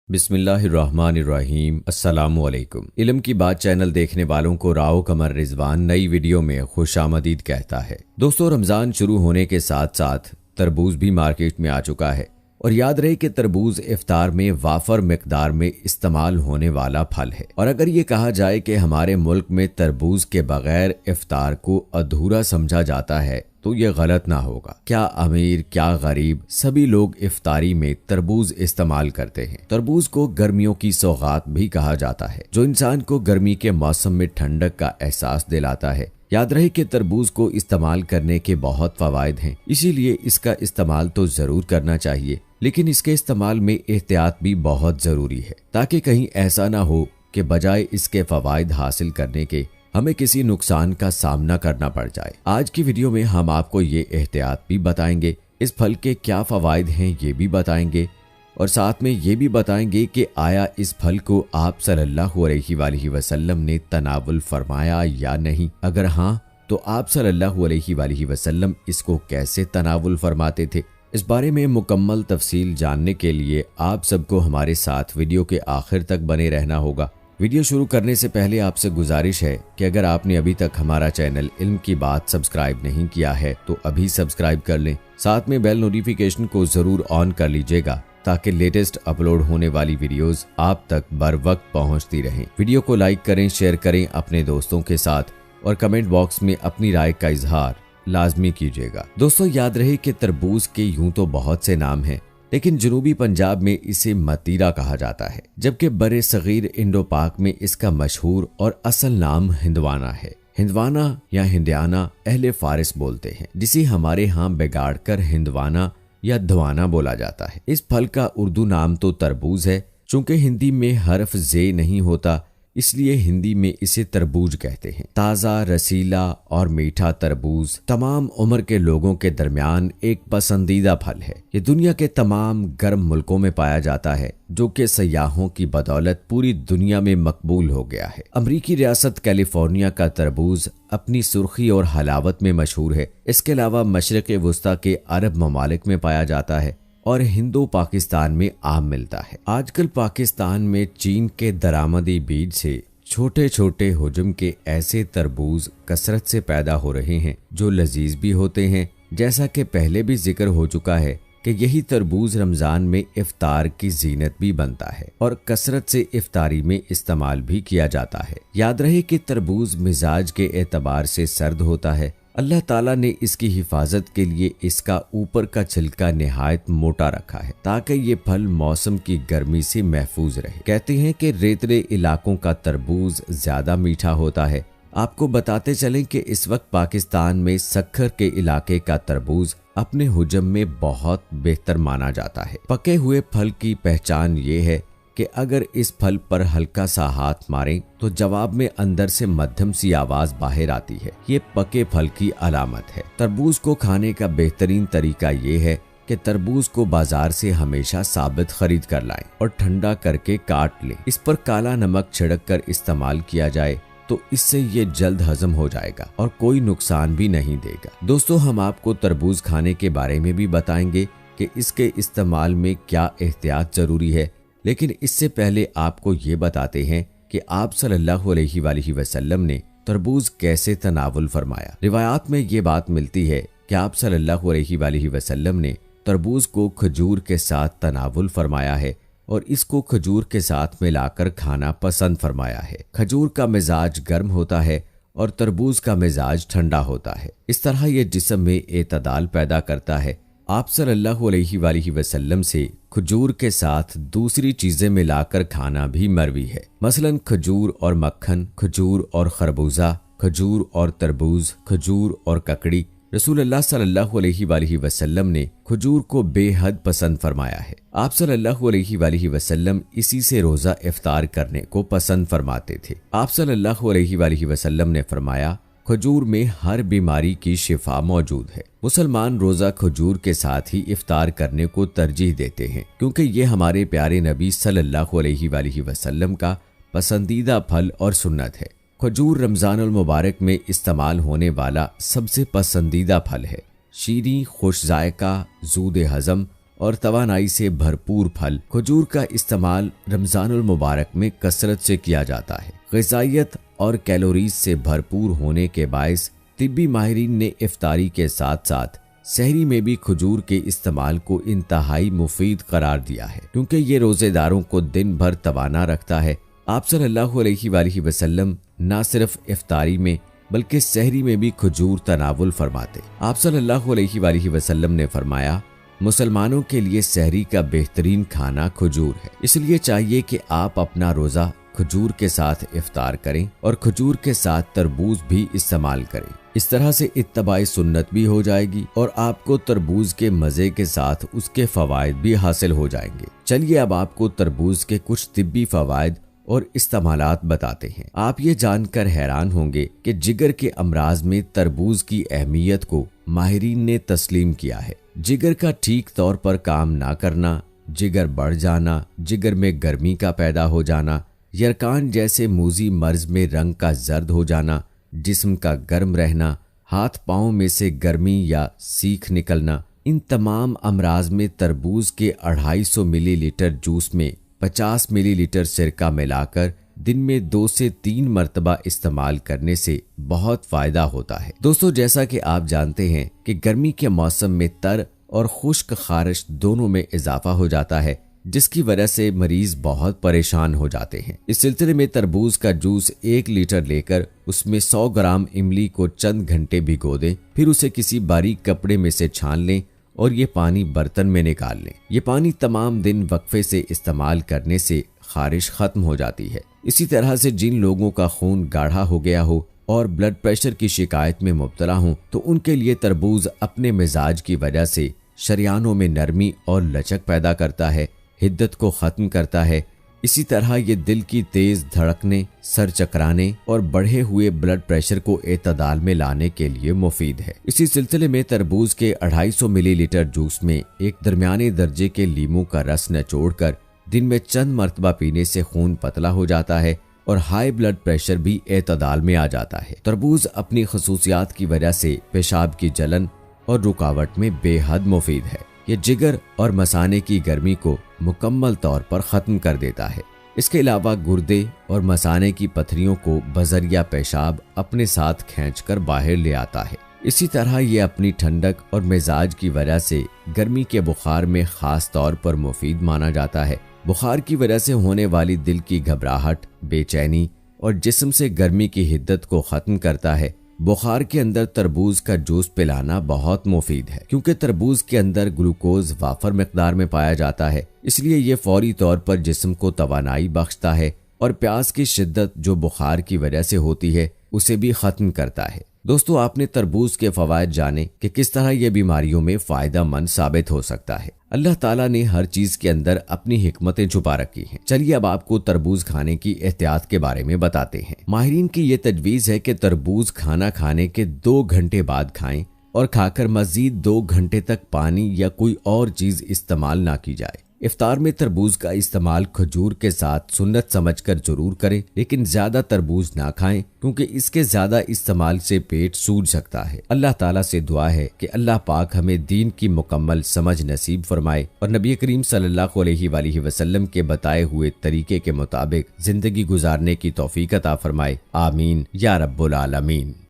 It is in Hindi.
बिस्मिल्लाहिर्रहमानिर्रहीम। अस्सलामुअलैकुम। इल्म की बात चैनल देखने वालों को राव कमर रिजवान नई वीडियो में खुशामदीद कहता है। दोस्तों, रमज़ान शुरू होने के साथ साथ तरबूज भी मार्केट में आ चुका है और याद रहे कि तरबूज इफ्तार में वाफर मिकदार में इस्तेमाल होने वाला फल है। और अगर ये कहा जाए कि हमारे मुल्क में तरबूज के बगैर इफ्तार को अधूरा समझा जाता है तो ये गलत ना होगा। क्या अमीर क्या गरीब सभी लोग इफ्तारी में तरबूज इस्तेमाल करते हैं। तरबूज को गर्मियों की सौगात भी कहा जाता है, जो इंसान को गर्मी के मौसम में ठंडक का एहसास दिलाता है। याद रहे कि तरबूज को इस्तेमाल करने के बहुत फवायद हैं, इसीलिए इसका इस्तेमाल तो जरूर करना चाहिए, लेकिन इसके इस्तेमाल में एहतियात भी बहुत जरूरी है, ताकि कहीं ऐसा ना हो कि बजाय इसके फवायद हासिल करने के हमें किसी नुकसान का सामना करना पड़ जाए। आज की वीडियो में हम आपको ये एहतियात भी बताएंगे, इस फल के क्या फवायद हैं ये भी बताएंगे, और साथ में ये भी बताएंगे कि आया इस फल को आप सल्लल्लाहु अलैहि वसल्लम ने तनावुल फरमाया या नहीं। अगर हाँ, तो आप सल्लल्लाहु अलैहि वसल्लम इसको कैसे तनावुल फरमाते थे। इस बारे में मुकम्मल तफसील जानने के लिए आप सबको हमारे साथ वीडियो के आखिर तक बने रहना होगा। वीडियो शुरू करने से पहले आपसे गुजारिश है कि अगर आपने अभी तक हमारा चैनल इल्म की बात सब्सक्राइब नहीं किया है तो अभी सब्सक्राइब कर लें। साथ में बेल नोटिफिकेशन को जरूर ऑन कर लीजिएगा, ताकि लेटेस्ट अपलोड होने वाली वीडियोस आप तक बर वक्त पहुंचती रहें। वीडियो को लाइक करें, शेयर करें अपने दोस्तों के साथ और कमेंट बॉक्स में अपनी राय का इजहार लाजमी कीजिएगा। दोस्तों, याद रहे कि तरबूज के यूं तो बहुत से नाम हैं, लेकिन जनूबी पंजाब में इसे मतीरा कहा जाता है, जबकि बड़े सगीर इंडो पाक में इसका मशहूर और असल नाम हिंदवाना है। हिंदवाना या हिंदियाना अहले फारिस बोलते हैं, जिसे हमारे यहाँ बिगाड़ कर हिंदवाना या धवाना बोला जाता है। इस फल का उर्दू नाम तो तरबूज है, चूंकि हिंदी में हर्फ जे नहीं होता इसलिए हिंदी में इसे तरबूज कहते हैं। ताज़ा, रसीला और मीठा तरबूज तमाम उम्र के लोगों के दरमियान एक पसंदीदा फल है। ये दुनिया के तमाम गर्म मुल्कों में पाया जाता है, जो कि सयाहों की बदौलत पूरी दुनिया में मकबूल हो गया है। अमरीकी रियासत कैलिफोर्निया का तरबूज अपनी सुर्खी और हलावत में मशहूर है। इसके अलावा मशरिक़ वुस्ता के अरब ममालिक में पाया जाता है और हिंदो पाकिस्तान में आम मिलता है। आजकल पाकिस्तान में चीन के दरामदी बीज से छोटे छोटे हुजम के ऐसे तरबूज कसरत से पैदा हो रहे हैं जो लजीज भी होते हैं। जैसा कि पहले भी जिक्र हो चुका है कि यही तरबूज रमजान में इफ्तार की जीनत भी बनता है और कसरत से इफ्तारी में इस्तेमाल भी किया जाता है। याद रहे कि तरबूज मिजाज के एतबार से सर्द होता है। अल्लाह ताला ने इसकी हिफाजत के लिए इसका ऊपर का छिलका निहायत मोटा रखा है, ताकि ये फल मौसम की गर्मी से महफूज रहे। कहते हैं कि रेतले इलाकों का तरबूज ज्यादा मीठा होता है। आपको बताते चलें कि इस वक्त पाकिस्तान में सक्खर के इलाके का तरबूज अपने हुजम में बहुत बेहतर माना जाता है। पके हुए फल की पहचान ये है कि अगर इस फल पर हल्का सा हाथ मारें तो जवाब में अंदर से मध्यम सी आवाज बाहर आती है। ये पके फल की अलामत है। तरबूज को खाने का बेहतरीन तरीका ये है कि तरबूज को बाजार से हमेशा साबित खरीद कर लाएं और ठंडा करके काट लें। इस पर काला नमक छिड़क कर इस्तेमाल किया जाए तो इससे ये जल्द हजम हो जाएगा और कोई नुकसान भी नहीं देगा। दोस्तों, हम आपको तरबूज खाने के बारे में भी बताएंगे कि इसके इस्तेमाल में क्या एहतियात जरूरी है, लेकिन इससे पहले आपको ये बताते हैं कि आप सल्लल्लाहु अलैहि वसल्लम ने तरबूज कैसे तनावुल फरमाया। रिवायात में ये बात मिलती है कि आप सल्लल्लाहु अलैहि वसल्लम ने तरबूज को खजूर के साथ तनावुल फरमाया है और इसको खजूर के साथ मिलाकर खाना पसंद फरमाया है। खजूर का मिजाज गर्म होता है और तरबूज का मिजाज ठंडा होता है। इस तरह ये जिस्म में एतदाल पैदा करता है। आप सल्लल्लाहु अलैहि वसल्लम से खजूर के साथ दूसरी चीजें मिलाकर खाना भी मरवी है। मसलन खजूर और मक्खन, खजूर और खरबूजा, खजूर और तरबूज, खजूर और ककड़ी। रसूलुल्लाह सल्लल्लाहु अलैहि वसल्लम ने खजूर को बेहद पसंद फरमाया है। आप सल्लल्लाहु अलैहि वसल्लम इसी से रोजा इफ्तार करने को पसंद फरमाते थे। आप सल्लल्लाहु अलैहि वसल्लम ने फरमाया, खजूर में हर बीमारी की शिफा मौजूद है। मुसलमान रोजा खजूर के साथ ही इफ्तार करने को तरजीह देते हैं, क्योंकि ये हमारे प्यारे नबी सल्लल्लाहु अलैहि वसल्लम का पसंदीदा फल और सुन्नत है। खजूर रमजानुल मुबारक में इस्तेमाल होने वाला सबसे पसंदीदा फल है। शीरी, खुश जायका, जूद हजम और तवानाई से भरपूर फल खजूर का इस्तेमाल रमजानुल मुबारक में कसरत से किया जाता है। ग़िज़ाइयत और कैलोरीज से भरपूर होने के बायस तिब्बी माहिरीन ने इफ्तारी के साथ साथ सहरी में भी खजूर के इस्तेमाल को इंतहाई मुफीद करार दिया है, क्योंकि ये रोजेदारों को दिन भर तवाना रखता है। आप सल्लल्लाहु अलैहि वसल्लम न सिर्फ इफ्तारी में बल्कि सहरी में भी खजूर तनावुल फरमाते। आप सल्लल्लाहु अलैहि वसल्लम ने फरमाया, मुसलमानों के लिए सहरी का बेहतरीन खाना खजूर है, इसलिए चाहिए कि आप अपना रोजा खजूर के साथ इफ्तार करें और खजूर के साथ तरबूज भी इस्तेमाल करें। इस तरह से इत्तबाए सुन्नत भी हो जाएगी और आपको तरबूज के मजे के साथ उसके फवायद भी हासिल हो जाएंगे। चलिए अब आपको तरबूज के कुछ तिब्बी फवायद और इस्तेमालात बताते हैं। आप ये जानकर हैरान होंगे कि जिगर के अमराज में तरबूज की अहमियत को माहिरीन ने तस्लीम किया है। जिगर का ठीक तौर पर काम ना करना, जिगर बढ़ जाना, जिगर में गर्मी का पैदा हो जाना, यरकान जैसे मूजी मर्ज में रंग का जर्द हो जाना, जिस्म का गर्म रहना, हाथ पांव में से गर्मी या सीख निकलना, इन तमाम अमराज में तरबूज के 250 मिलीलीटर जूस में 50 मिलीलीटर सिरका मिलाकर दिन में 2 से 3 मरतबा इस्तेमाल करने से बहुत फायदा होता है। दोस्तों, जैसा कि आप जानते हैं कि गर्मी के मौसम में तर और खुश्क खारिश दोनों में इजाफा हो जाता है, जिसकी वजह से मरीज बहुत परेशान हो जाते हैं। इस सिलसिले में तरबूज का जूस 1 लीटर लेकर उसमें 100 ग्राम इमली को चंद घंटे भिगो दें, फिर उसे किसी बारीक कपड़े में से छान लें और ये पानी बर्तन में निकाल लें। ये पानी तमाम दिन वक्फे से इस्तेमाल करने से खारिश खत्म हो जाती है। इसी तरह से जिन लोगों का खून गाढ़ा हो गया हो और ब्लड प्रेशर की शिकायत में मुब्तला हो, तो उनके लिए तरबूज अपने मिजाज की वजह से शरियानों में नरमी और लचक पैदा करता है, हिद्दत को खत्म करता है। इसी तरह ये दिल की तेज धड़कने, सर चकराने और बढ़े हुए ब्लड प्रेशर को एतदाल में लाने के लिए मुफीद है। इसी सिलसिले में तरबूज के 250 मिलीलीटर जूस में एक दरमियाने दर्जे के लीमू का रस निचोड़कर दिन में चंद मरतबा पीने से खून पतला हो जाता है और हाई ब्लड प्रेशर भी एतदाल में आ जाता है। तरबूज अपनी खसूसियात की वजह से पेशाब की जलन और रुकावट में बेहद मुफीद है। ये जिगर और मसाने की गर्मी को मुकम्मल तौर पर ख़त्म कर देता है। इसके अलावा गुर्दे और मसाने की पथरियों को बजरिया पेशाब अपने साथ खींचकर बाहर ले आता है। इसी तरह ये अपनी ठंडक और मिजाज की वजह से गर्मी के बुखार में ख़ास तौर पर मुफीद माना जाता है। बुखार की वजह से होने वाली दिल की घबराहट, बेचैनी और जिस्म से गर्मी की हिद्दत को ख़त्म करता है। बुखार के अंदर तरबूज का जूस पिलाना बहुत मुफीद है, क्योंकि तरबूज के अंदर ग्लूकोज वाफर मिकदार में पाया जाता है, इसलिए ये फौरी तौर पर जिस्म को तवानाई बख्शता है और प्यास की शिद्दत जो बुखार की वजह से होती है उसे भी खत्म करता है। दोस्तों, आपने तरबूज के फवायद जाने कि किस तरह ये बीमारियों में फायदा मंद साबित हो सकता है। अल्लाह ताला ने हर चीज के अंदर अपनी हिकमतें छुपा रखी हैं। चलिए अब आपको तरबूज खाने की एहतियात के बारे में बताते हैं। माहिरीन की ये तजवीज है कि तरबूज खाना खाने के 2 घंटे बाद खाएं और खाकर मजीद 2 घंटे तक पानी या कोई और चीज इस्तेमाल ना की जाए। इफ्तार में तरबूज का इस्तेमाल खजूर के साथ सुन्नत समझकर जरूर करें, लेकिन ज्यादा तरबूज ना खाएं, क्योंकि इसके ज्यादा इस्तेमाल से पेट सूज सकता है। अल्लाह ताला से दुआ है कि अल्लाह पाक हमें दीन की मुकम्मल समझ नसीब फरमाए और नबी करीम सल्लल्लाहु अलैहि वसल्लम के बताए हुए तरीके के मुताबिक जिंदगी गुजारने की तौफीक अता फरमाए। आमीन या रब्बुल आलमीन।